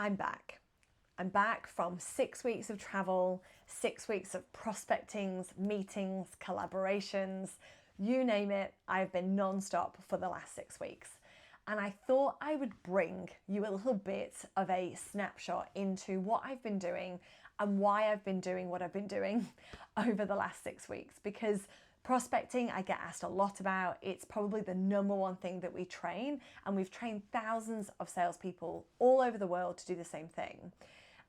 I'm back. I'm back from 6 weeks of travel, 6 weeks of prospectings, meetings, collaborations, you name it. I've been non-stop for the last 6 weeks. And I thought I would bring you a little bit of a snapshot into what I've been doing and why I've been doing what I've been doing over the last 6 weeks. Because prospecting, I get asked a lot about. It's probably the number one thing that we train, and we've trained thousands of salespeople all over the world to do the same thing.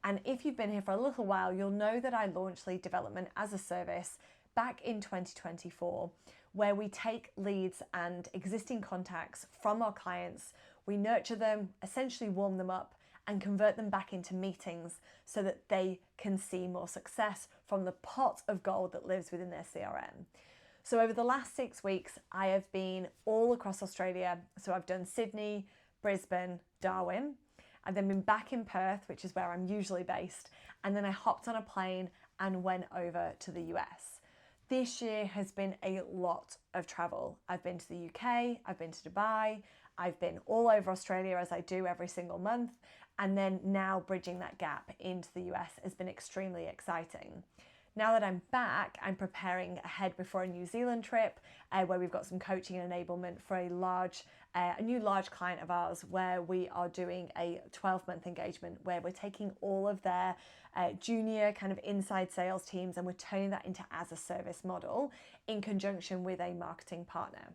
And if you've been here for a little while, you'll know that I launched lead development as a service back in 2024, where we take leads and existing contacts from our clients, we nurture them, essentially warm them up, and convert them back into meetings so that they can see more success from the pot of gold that lives within their CRM. So over the last 6 weeks, I have been all across Australia. So I've done Sydney, Brisbane, Darwin. I've then been back in Perth, which is where I'm usually based. And then I hopped on a plane and went over to the US. This year has been a lot of travel. I've been to the UK, I've been to Dubai, I've been all over Australia as I do every single month. And then now bridging that gap into the US has been extremely exciting. Now that I'm back, I'm preparing ahead before a New Zealand trip where we've got some coaching and enablement for a new large client of ours, where we are doing a 12-month engagement where we're taking all of their junior kind of inside sales teams and we're turning that into as a service model in conjunction with a marketing partner.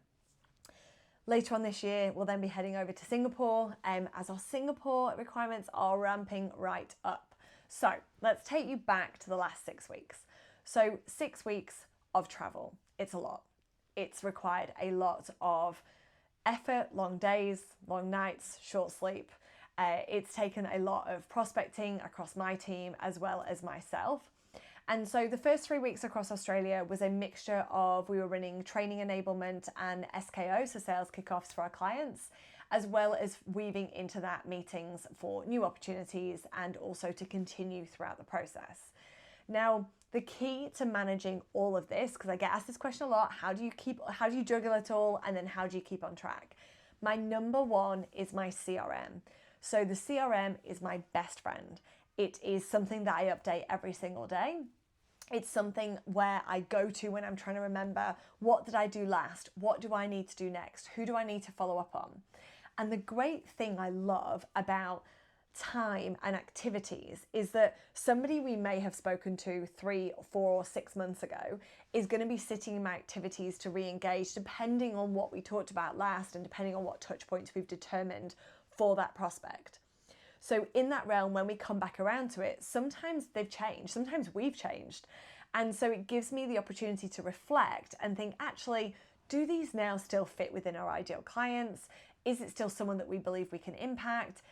Later on this year, we'll then be heading over to Singapore as our Singapore requirements are ramping right up. So let's take you back to the last 6 weeks. So 6 weeks of travel, it's a lot. It's required a lot of effort, long days, long nights, short sleep. It's taken a lot of prospecting across my team as well as myself. And so the first 3 weeks across Australia was a mixture of, we were running training enablement and SKO, so sales kickoffs for our clients, as well as weaving into that meetings for new opportunities and also to continue throughout the process. Now, the key to managing all of this, because I get asked this question a lot, how do you juggle it all, and then how do you keep on track? My number one is my CRM. So the CRM is my best friend. It is something that I update every single day. It's something where I go to when I'm trying to remember, what did I do last? What do I need to do next? Who do I need to follow up on? And the great thing I love about time and activities is that somebody we may have spoken to 3 or 4 or 6 months ago is going to be sitting in my activities to re-engage, depending on what we talked about last and depending on what touch points we've determined for that prospect. So in that realm, when we come back around to it, sometimes they've changed, sometimes we've changed. And so it gives me the opportunity to reflect and think, actually, do these now still fit within our ideal clients? Is it still someone that we believe we can impact?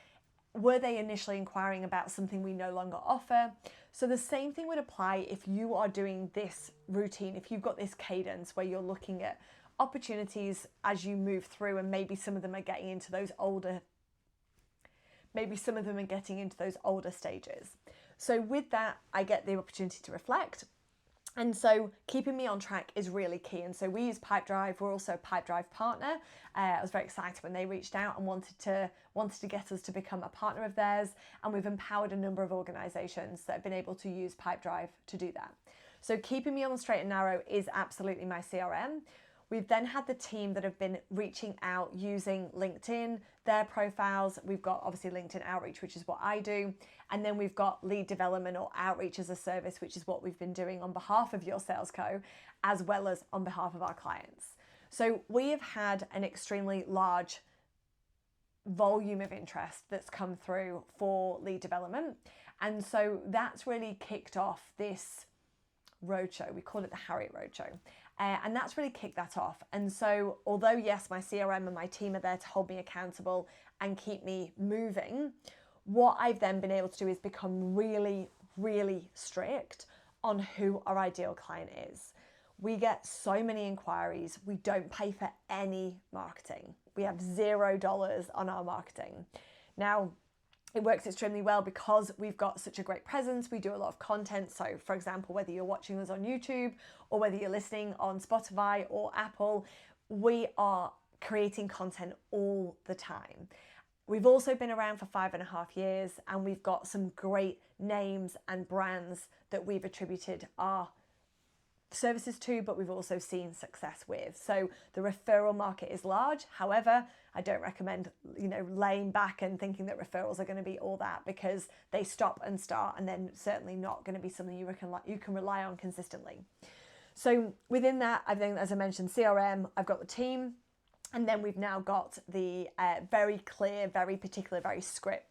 Were they initially inquiring about something we no longer offer? So the same thing would apply if you are doing this routine, if you've got this cadence where you're looking at opportunities as you move through, and maybe some of them are getting into those older stages. So with that, I get the opportunity to reflect. And so keeping me on track is really key. And so we use Pipedrive. We're also a Pipedrive partner. I was very excited when they reached out and wanted to get us to become a partner of theirs. And we've empowered a number of organizations that have been able to use Pipedrive to do that. So keeping me on the straight and narrow is absolutely my CRM. We've then had the team that have been reaching out using LinkedIn, their profiles. We've got obviously LinkedIn outreach, which is what I do. And then we've got lead development or outreach as a service, which is what we've been doing on behalf of Your Sales Co, as well as on behalf of our clients. So we have had an extremely large volume of interest that's come through for lead development. And so that's really kicked off this roadshow. We call it the Harriet Roadshow. And that's really kicked that off. And so although yes, my CRM and my team are there to hold me accountable and keep me moving, what I've then been able to do is become really, really strict on who our ideal client is. We get so many inquiries. We don't pay for any marketing. We have $0 on our marketing. Now, it works extremely well because we've got such a great presence. We do a lot of content. So for example, whether you're watching us on YouTube or whether you're listening on Spotify or Apple, we are creating content all the time. We've also been around for 5.5 years, and we've got some great names and brands that we've attributed our services to, but we've also seen success with. So the referral market is large. However, I don't recommend, laying back and thinking that referrals are going to be all that, because they stop and start, and then certainly not going to be something you can rely on consistently. So within that, I think, as I mentioned, CRM, I've got the team, and then we've now got the very clear, very particular,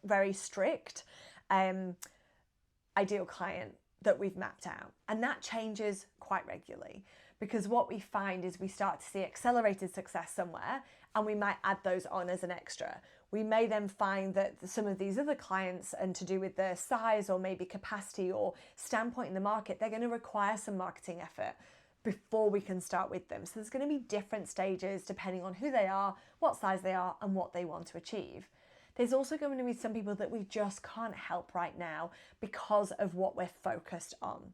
very strict ideal client that we've mapped out. And that changes quite regularly, because what we find is we start to see accelerated success somewhere, and we might add those on as an extra. We may then find that some of these other clients, and to do with their size or maybe capacity or standpoint in the market, they're going to require some marketing effort before we can start with them. So there's going to be different stages depending on who they are, what size they are, and what they want to achieve. There's also going to be some people that we just can't help right now because of what we're focused on.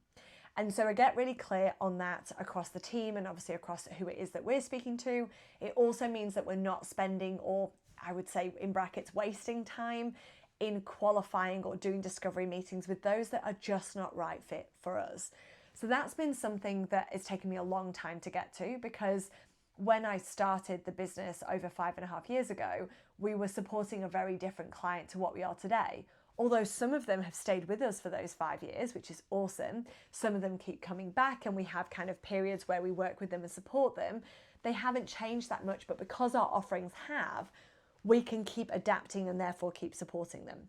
And so I get really clear on that across the team, and obviously across who it is that we're speaking to. It also means that we're not spending, or I would say in brackets, wasting time in qualifying or doing discovery meetings with those that are just not right fit for us. So that's been something that has taken me a long time to get to, because when I started the business over 5.5 years ago, we were supporting a very different client to what we are today. Although some of them have stayed with us for those 5 years, which is awesome. Some of them keep coming back, and we have kind of periods where we work with them and support them. They haven't changed that much, but because our offerings have, we can keep adapting and therefore keep supporting them.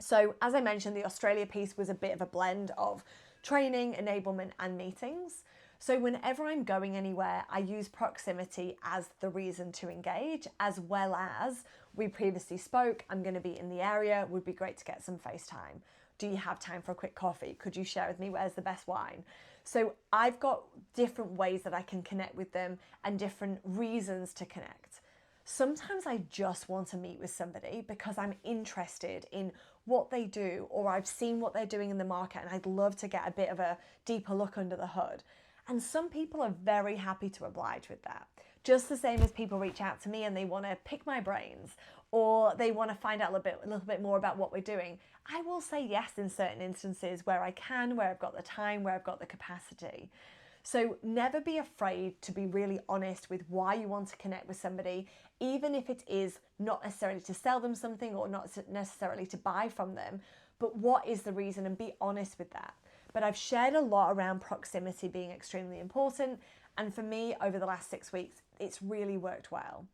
So as I mentioned, the Australia piece was a bit of a blend of training, enablement, and meetings. So whenever I'm going anywhere, I use proximity as the reason to engage, as well as we previously spoke, I'm going to be in the area, would be great to get some FaceTime. Do you have time for a quick coffee? Could you share with me where's the best wine? So I've got different ways that I can connect with them and different reasons to connect. Sometimes I just want to meet with somebody because I'm interested in what they do, or I've seen what they're doing in the market, and I'd love to get a bit of a deeper look under the hood. And some people are very happy to oblige with that. Just the same as people reach out to me and they want to pick my brains, or they want to find out a little bit more about what we're doing. I will say yes in certain instances where I can, where I've got the time, where I've got the capacity. So never be afraid to be really honest with why you want to connect with somebody, even if it is not necessarily to sell them something or not necessarily to buy from them, but what is the reason, and be honest with that. But I've shared a lot around proximity being extremely important. And for me, over the last 6 weeks, it's really worked well.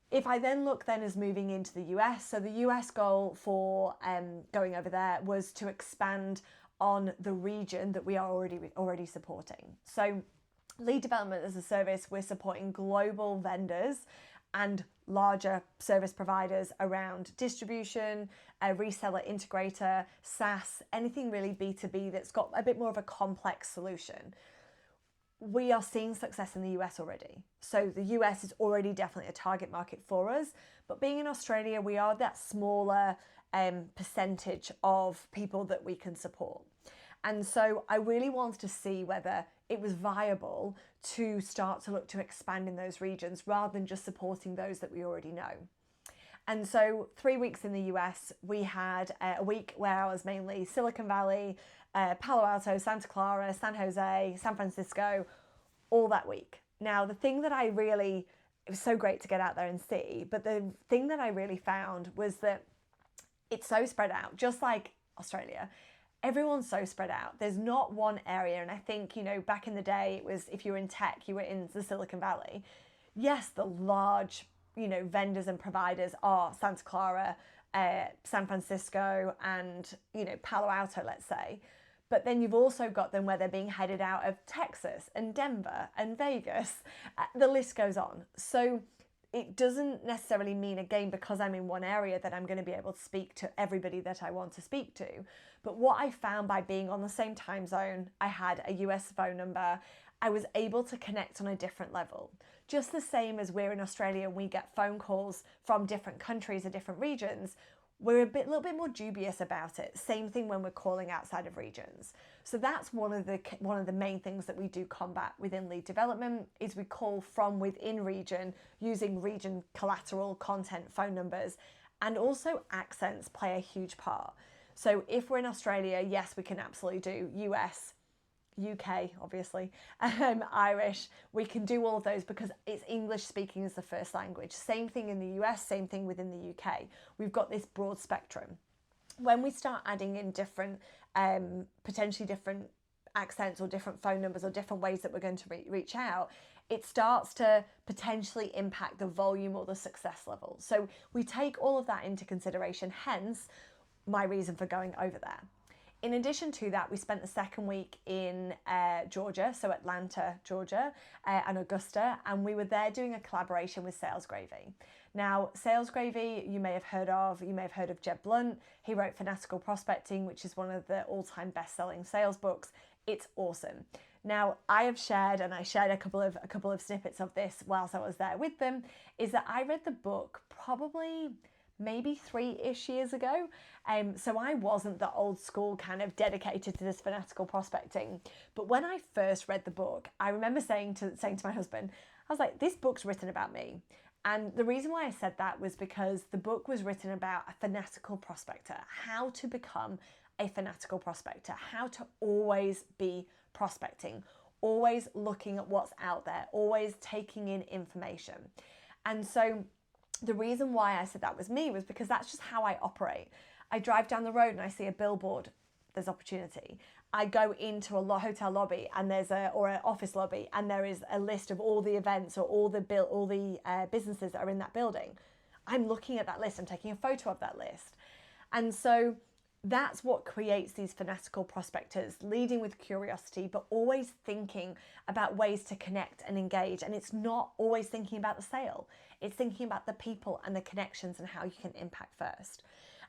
If I then look then as moving into the US, so the US goal for going over there was to expand on the region that we are already supporting. So lead development as a service, we're supporting global vendors and larger service providers around distribution, a reseller integrator, SaaS, anything really B2B that's got a bit more of a complex solution. We are seeing success in the US already. So the US is already definitely a target market for us, but being in Australia, we are that smaller percentage of people that we can support. And so I really wanted to see whether it was viable to start to look to expand in those regions rather than just supporting those that we already know. And so 3 weeks in the US, we had a week where I was mainly Silicon Valley, Palo Alto, Santa Clara, San Jose, San Francisco, all that week. Now, the thing that it was so great to get out there and see, but the thing that I really found was that it's so spread out, just like Australia. Everyone's so spread out. There's not one area. And I think, back in the day, it was if you were in tech, you were in the Silicon Valley. Yes, the large, vendors and providers are Santa Clara, San Francisco, and, Palo Alto, let's say. But then you've also got them where they're being headed out of Texas and Denver and Vegas. The list goes on. So it doesn't necessarily mean, again, because I'm in one area that I'm going to be able to speak to everybody that I want to speak to. But what I found by being on the same time zone, I had a US phone number, I was able to connect on a different level. Just the same as we're in Australia and we get phone calls from different countries or different regions, we're a little bit more dubious about it. Same thing when we're calling outside of regions. So that's one of the main things that we do combat within lead development is we call from within region using region collateral content phone numbers. And also accents play a huge part. So if we're in Australia, yes, we can absolutely do US, UK, obviously, Irish. We can do all of those because it's English speaking as the first language. Same thing in the US, same thing within the UK. We've got this broad spectrum. When we start adding in different, potentially different accents or different phone numbers or different ways that we're going to reach out, it starts to potentially impact the volume or the success level. So we take all of that into consideration, hence my reason for going over there. In addition to that, we spent the second week in Georgia, so Atlanta, Georgia, and Augusta, and we were there doing a collaboration with Sales Gravy. Now, Sales Gravy, you may have heard of Jeb Blunt. He wrote Fanatical Prospecting, which is one of the all-time best-selling sales books. It's awesome. Now, I shared a couple of snippets of this whilst I was there with them, is that I read the book probably maybe 3-ish years ago. So I wasn't the old school kind of dedicated to this fanatical prospecting. But when I first read the book, I remember saying to my husband, I was like, this book's written about me. And the reason why I said that was because the book was written about a fanatical prospector, how to become a fanatical prospector, how to always be prospecting, always looking at what's out there, always taking in information. And so the reason why I said that was me was because that's just how I operate. I drive down the road and I see a billboard, there's opportunity. I go into a hotel lobby and or an office lobby and there is a list of all the events or all the businesses that are in that building. I'm looking at that list, I'm taking a photo of that list. And so that's what creates these fanatical prospectors, leading with curiosity, but always thinking about ways to connect and engage. And it's not always thinking about the sale. It's thinking about the people and the connections and how you can impact first.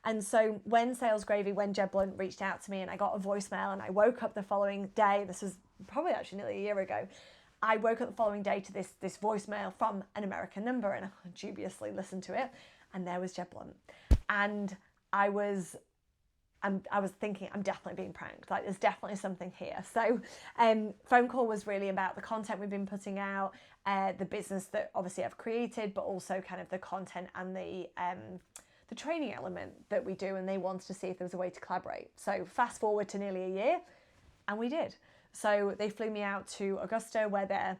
And so when Jeb Blunt reached out to me and I got a voicemail and I woke up the following day, this was probably actually nearly a year ago, I woke up the following day to this voicemail from an American number and I dubiously listened to it and there was Jeb Blunt. And I was thinking, I'm definitely being pranked. Like, there's definitely something here. So, phone call was really about the content we've been putting out, the business that obviously I've created, but also kind of the content and the training element that we do. And they wanted to see if there was a way to collaborate. So, fast forward to nearly a year, and we did. So they flew me out to Augusta, where their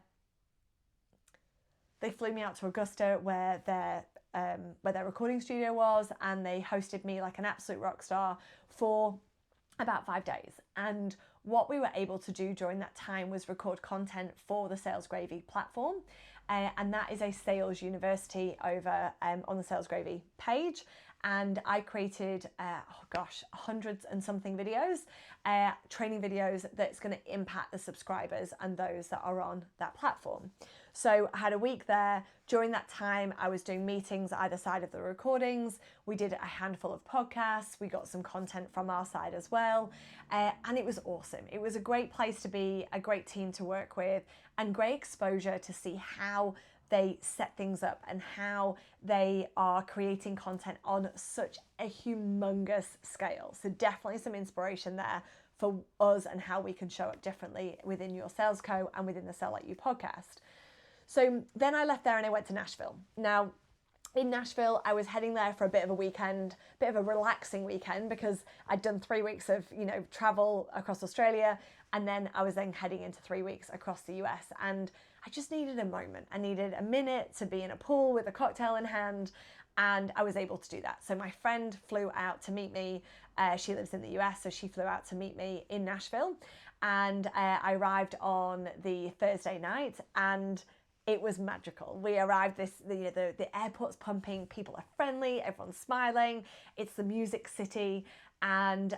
recording studio was, and they hosted me like an absolute rock star for about 5 days. And what we were able to do during that time was record content for the Sales Gravy platform. And that is a sales university over on the Sales Gravy page. And I created, hundreds and something videos, training videos that's going to impact the subscribers and those that are on that platform. So I had a week there. During that time, I was doing meetings either side of the recordings. We did a handful of podcasts. We got some content from our side as well. And it was awesome. It was a great place to be, a great team to work with, and great exposure to see how they set things up and how they are creating content on such a humongous scale. So definitely some inspiration there for us and how we can show up differently within your Sales Co and within the Sell Like You podcast. So then I left there and I went to Nashville. Now, in Nashville, I was heading there for a bit of a weekend, bit of a relaxing weekend, because I'd done 3 weeks of, travel across Australia. And then I was then heading into 3 weeks across the US. And I just needed a moment. I needed a minute to be in a pool with a cocktail in hand. And I was able to do that. So my friend flew out to meet me. She lives in the US, so she flew out to meet me in Nashville. And I arrived on the Thursday night, and it was magical. We arrived, the airport's pumping, people are friendly, everyone's smiling. It's the music city, and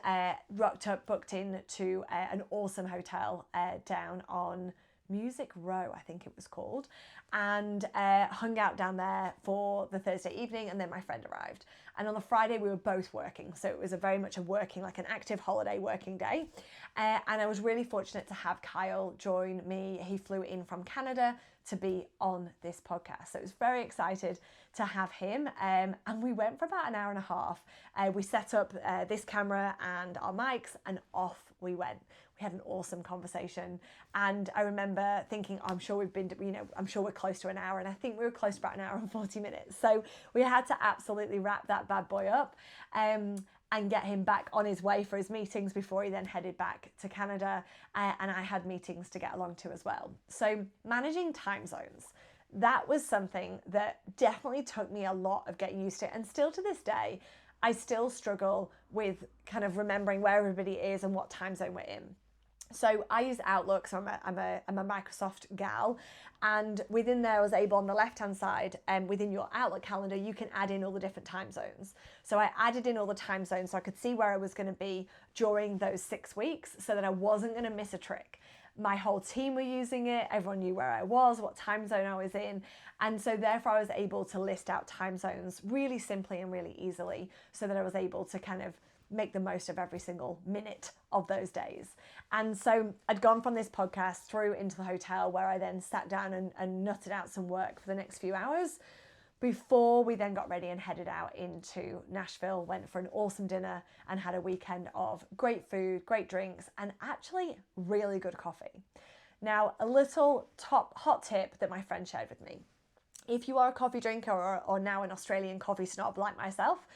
booked in to an awesome hotel down on Music Row, I think it was called, and hung out down there for the Thursday evening, and then my friend arrived. And on the Friday, we were both working, so it was very much a working, like an active holiday working day. And I was really fortunate to have Kyle join me. He flew in from Canada to be on this podcast. So I was very excited to have him. And we went for about an hour and a half. We set up this camera and our mics, and off we went. We had an awesome conversation. And I remember thinking, I'm sure we're close to an hour. And I think we were close to about an hour and 40 minutes. So we had to absolutely wrap that bad boy up and get him back on his way for his meetings before he then headed back to Canada. And I had meetings to get along to as well. So managing time zones, that was something that definitely took me a lot of getting used to. And still to this day, I still struggle with kind of remembering where everybody is and what time zone we're in. So I use Outlook, so I'm a Microsoft gal, and within there I was able on the left-hand side, within your Outlook calendar, you can add in all the different time zones. So I added in all the time zones so I could see where I was going to be during those 6 weeks so that I wasn't going to miss a trick. My whole team were using it, everyone knew where I was, what time zone I was in, and so therefore I was able to list out time zones really simply and really easily so that I was able to kind of make the most of every single minute of those days. And so I'd gone from this podcast through into the hotel where I then sat down and nutted out some work for the next few hours before we then got ready and headed out into Nashville, went for an awesome dinner and had a weekend of great food, great drinks, and actually really good coffee. Now, a little hot tip that my friend shared with me. If you are a coffee drinker or now an Australian coffee snob like myself,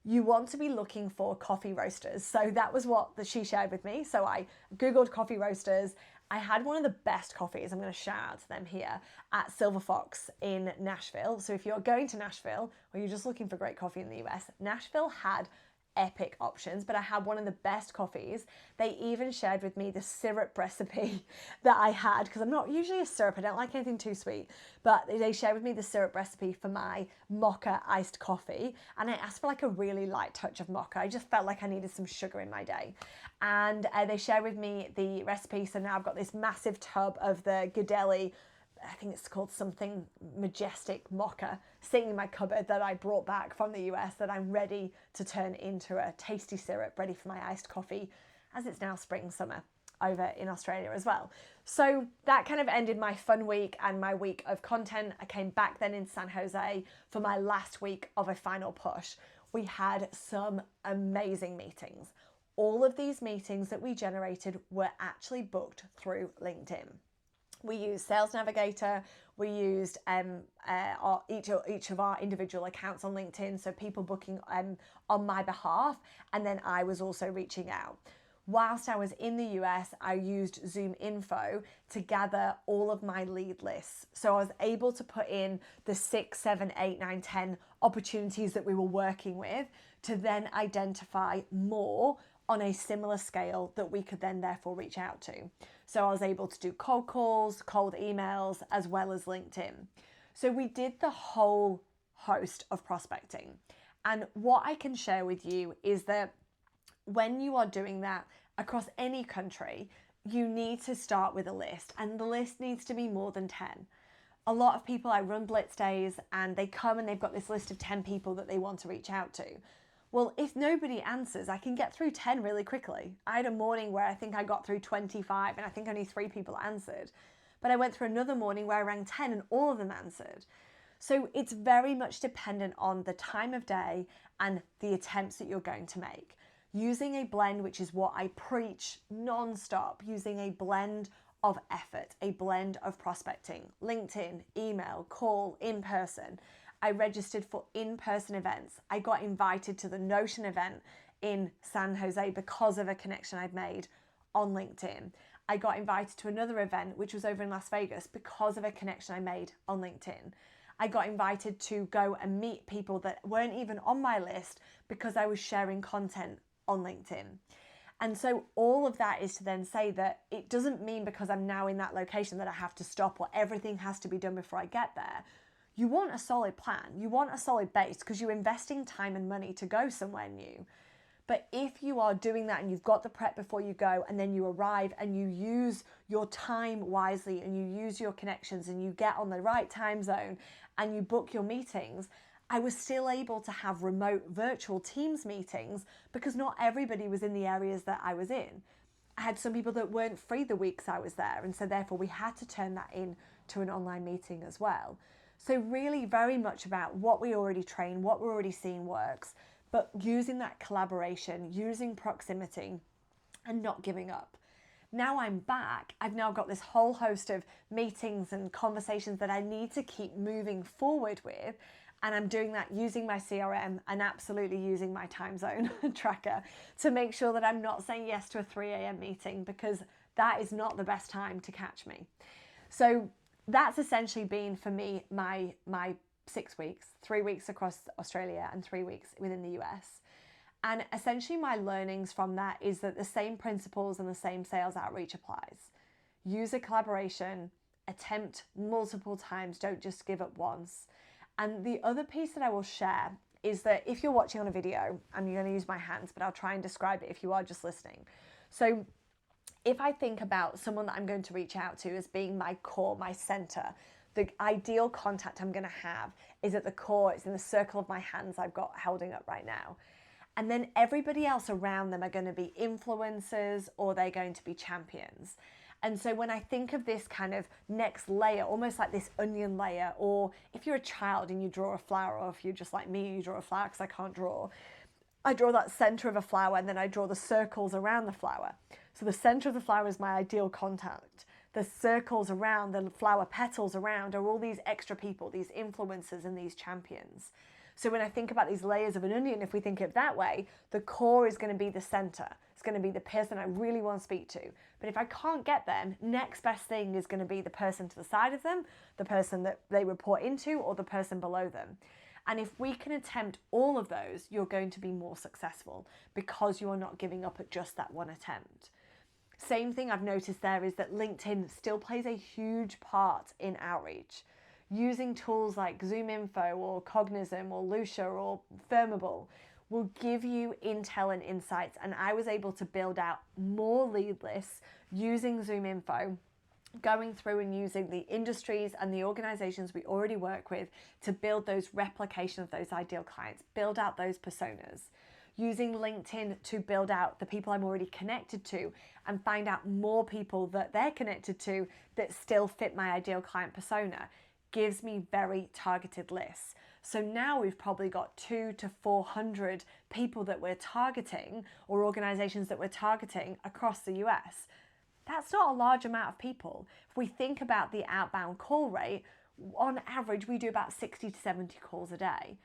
you want to be looking for coffee roasters. So that was what she shared with me. So I Googled coffee roasters. I had one of the best coffees, I'm going to shout out to them here, at Silver Fox in Nashville. So if you're going to Nashville or you're just looking for great coffee in the US, Nashville had epic options, but I had one of the best coffees. They even shared with me the syrup recipe that I had, because I'm not usually a syrup, I don't like anything too sweet, but they shared with me the syrup recipe for my mocha iced coffee, and I asked for like a really light touch of mocha. I just felt like I needed some sugar in my day, and they shared with me the recipe. So now I've got this massive tub of the Godelli, I think it's called something majestic mocha, sitting in my cupboard that I brought back from the US that I'm ready to turn into a tasty syrup ready for my iced coffee, as it's now spring, summer over in Australia as well. So that kind of ended my fun week and my week of content. I came back then in San Jose for my last week of a final push. We had some amazing meetings. All of these meetings that we generated were actually booked through LinkedIn. We used Sales Navigator, we used each of our individual accounts on LinkedIn, so people booking on my behalf, and then I was also reaching out. Whilst I was in the US, I used Zoom Info to gather all of my lead lists. So I was able to put in the 6, 7, 8, 9, 10 opportunities that we were working with to then identify more on a similar scale that we could then therefore reach out to. So I was able to do cold calls, cold emails, as well as LinkedIn. So we did the whole host of prospecting. And what I can share with you is that when you are doing that across any country, you need to start with a list, and the list needs to be more than 10. A lot of people, I run Blitz days, and they come and they've got this list of 10 people that they want to reach out to. Well, if nobody answers, I can get through 10 really quickly. I had a morning where I think I got through 25 and I think only 3 people answered. But I went through another morning where I rang 10 and all of them answered. So it's very much dependent on the time of day and the attempts that you're going to make. Using a blend, which is what I preach non-stop, using a blend of effort, a blend of prospecting, LinkedIn, email, call, in person. I registered for in-person events. I got invited to the Notion event in San Jose because of a connection I'd made on LinkedIn. I got invited to another event, which was over in Las Vegas, because of a connection I made on LinkedIn. I got invited to go and meet people that weren't even on my list because I was sharing content on LinkedIn. And so all of that is to then say that it doesn't mean because I'm now in that location that I have to stop or everything has to be done before I get there. You want a solid plan, you want a solid base because you're investing time and money to go somewhere new. But if you are doing that and you've got the prep before you go and then you arrive and you use your time wisely and you use your connections and you get on the right time zone and you book your meetings, I was still able to have remote virtual Teams meetings because not everybody was in the areas that I was in. I had some people that weren't free the weeks I was there, and so therefore we had to turn that into an online meeting as well. So really very much about what we already train, what we're already seeing works, but using that collaboration, using proximity and not giving up. Now I'm back, I've now got this whole host of meetings and conversations that I need to keep moving forward with, And I'm doing that using my CRM and absolutely using my time zone tracker to make sure that I'm not saying yes to a 3 a.m. meeting, because that is not the best time to catch me. So that's essentially been for me my 6 weeks, 3 weeks across Australia and 3 weeks within the US. And essentially my learnings from that is that the same principles and the same sales outreach applies. Use a collaboration, attempt multiple times, don't just give up once. And the other piece that I will share is that if you're watching on a video, I'm going to use my hands, but I'll try and describe it if you are just listening. So if I think about someone that I'm going to reach out to as being my core, my center, the ideal contact I'm going to have is at the core, it's in the circle of my hands I've got holding up right now. And then everybody else around them are going to be influencers, or they're going to be champions. And so when I think of this kind of next layer, almost like this onion layer, or if you're a child and you draw a flower, or if you're just like me, you draw a flower, because I can't draw, I draw that center of a flower and then I draw the circles around the flower. So the center of the flower is my ideal contact. The circles around, the flower petals around, are all these extra people, these influencers and these champions. So when I think about these layers of an onion, if we think of it that way, the core is going to be the center. It's going to be the person I really want to speak to. But if I can't get them, next best thing is going to be the person to the side of them, the person that they report into, or the person below them. And if we can attempt all of those, you're going to be more successful, because you are not giving up at just that one attempt. Same thing I've noticed there is that LinkedIn still plays a huge part in outreach. Using tools like ZoomInfo or Cognism or Lucia or Firmable will give you intel and insights. And I was able to build out more lead lists using ZoomInfo, going through and using the industries and the organizations we already work with to build those replication of those ideal clients, build out those personas. Using LinkedIn to build out the people I'm already connected to and find out more people that they're connected to that still fit my ideal client persona gives me very targeted lists. So now we've probably got 200 to 400 people that we're targeting, or organizations that we're targeting across the US. That's not a large amount of people. If we think about the outbound call rate, on average, we do about 60 to 70 calls a day.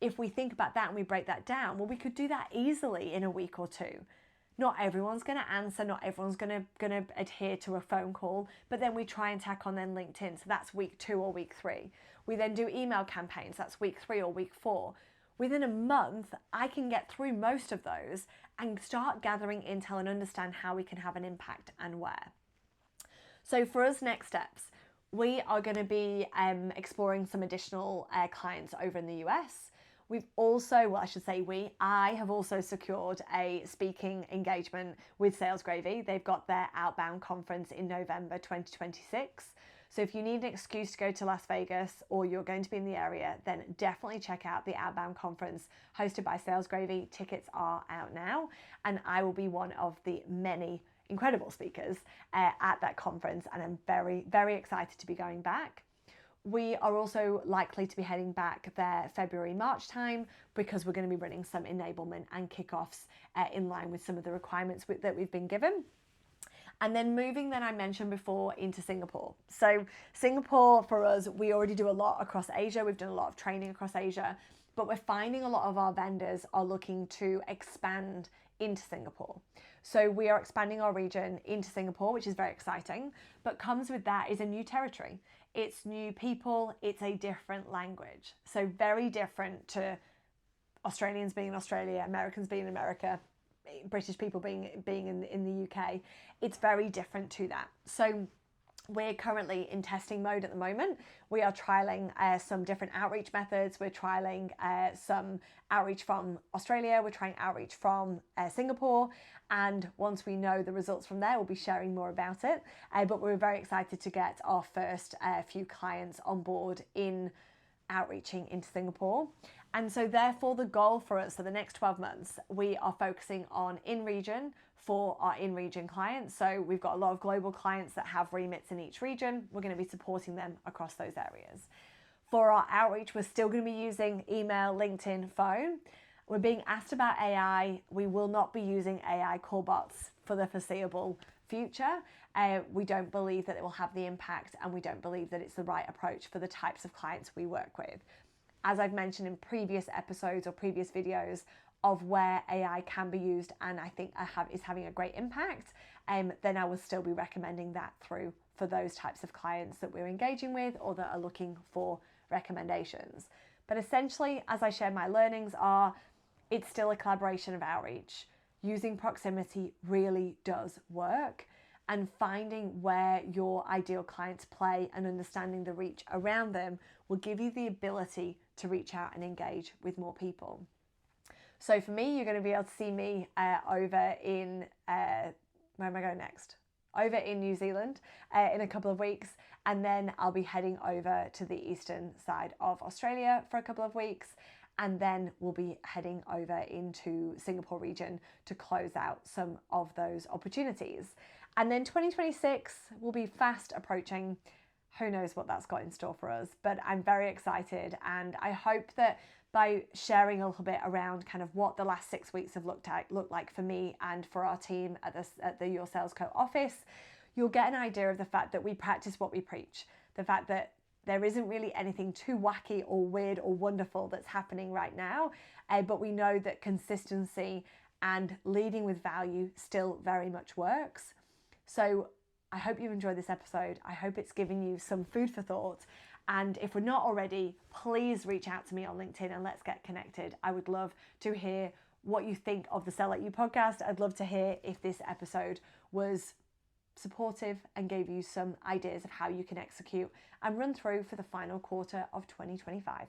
If we think about that and we break that down, well, we could do that easily in a week or two. Not everyone's going to answer, not everyone's going to adhere to a phone call, but then we try and tack on then LinkedIn. So that's week 2 or week 3. We then do email campaigns. That's week 3 or week 4. Within a month, I can get through most of those and start gathering intel and understand how we can have an impact and where. So for us, next steps, we are going to be exploring some additional clients over in the US. We've also, well, I should say I have also secured a speaking engagement with Sales Gravy. They've got their outbound conference in November 2026. So if you need an excuse to go to Las Vegas, or you're going to be in the area, then definitely check out the outbound conference hosted by Sales Gravy. Tickets are out now, and I will be one of the many incredible speakers at that conference, and I'm very, very excited to be going back. We are also likely to be heading back there February, March time, because we're going to be running some enablement and kickoffs in line with some of the requirements that we've been given. And then moving, then I mentioned before, into Singapore. So Singapore, for us, we already do a lot across Asia. We've done a lot of training across Asia, but we're finding a lot of our vendors are looking to expand into Singapore. So we are expanding our region into Singapore, which is very exciting, but comes with that is a new territory. It's new people, it's a different language. So very different to Australians being in Australia, Americans being in America, British people being in the UK. It's very different to that. So we're currently in testing mode at the moment. We are trialing some different outreach methods. We're trialing some outreach from Australia. We're trying outreach from Singapore. And once we know the results from there, we'll be sharing more about it. But we're very excited to get our first few clients on board in outreaching into Singapore. And so therefore the goal for us for the next 12 months, we are focusing on in-region for our in-region clients. So we've got a lot of global clients that have remits in each region. We're going to be supporting them across those areas. For our outreach, we're still going to be using email, LinkedIn, phone. We're being asked about AI. We will not be using AI call bots for the foreseeable future. We don't believe that it will have the impact, and we don't believe that it's the right approach for the types of clients we work with. as I've mentioned in previous episodes or previous videos, of where AI can be used and I think is having a great impact, then I will still be recommending that through for those types of clients that we're engaging with or that are looking for recommendations. But essentially, as I share my learnings it's still a collaboration of outreach. Using proximity really does work, and finding where your ideal clients play and understanding the reach around them will give you the ability to reach out and engage with more people. So for me, you're going to be able to see me over in, where am I going next? Over in New Zealand in a couple of weeks. And then I'll be heading over to the eastern side of Australia for a couple of weeks. And then we'll be heading over into Singapore region to close out some of those opportunities. And then 2026 will be fast approaching. Who knows what that's got in store for us, but I'm very excited, and I hope that by sharing a little bit around kind of what the last 6 weeks have looked like for me and for our team at the Your Sales Co office, you'll get an idea of the fact that we practice what we preach, the fact that there isn't really anything too wacky or weird or wonderful that's happening right now, but we know that consistency and leading with value still very much works. So I hope you've enjoyed this episode. I hope it's given you some food for thought. And if we're not already, please reach out to me on LinkedIn and let's get connected. I would love to hear what you think of the Sell Like You podcast. I'd love to hear if this episode was supportive and gave you some ideas of how you can execute and run through for the final quarter of 2025.